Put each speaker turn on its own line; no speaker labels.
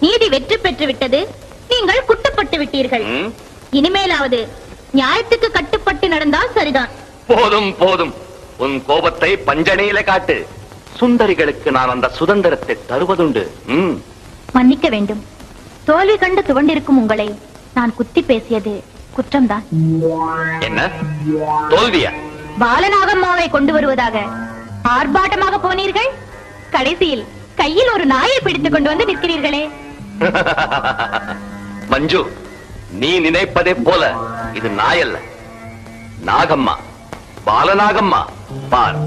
நீதி வெற்றி பெற்று விட்டது, நீங்கள் குட்டப்பட்டு விட்டீர்கள். இனிமேலாவது நியாயத்துக்கு கட்டுப்பட்டு நடந்தால் சரிதான்.
போதும் போதும், உன் கோபத்தை பஞ்சனையில காட்டு. சுந்தரிகளுக்கு நான் அந்த சுதந்திரத்தை தருவதுண்டு.
மன்னிக்க வேண்டும். தோல்வி கண்டு துவண்டிருக்கும் உங்களை நான் குத்தி பேசியது குற்றம்தான்.
என்ன தோல்வியா?
பாலநாகம்மாவை கொண்டு வருவதாக ஆர்ப்பாட்டமாக போனீர்கள். கடைசியில் கையில் ஒரு நாயை பிடித்துக் கொண்டு வந்து நிற்கிறீர்களே.
மஞ்சு, நீ நினைப்பதை போல இது நாயல்ல, நாகம்மா, பாலநாகம்மா. பார்.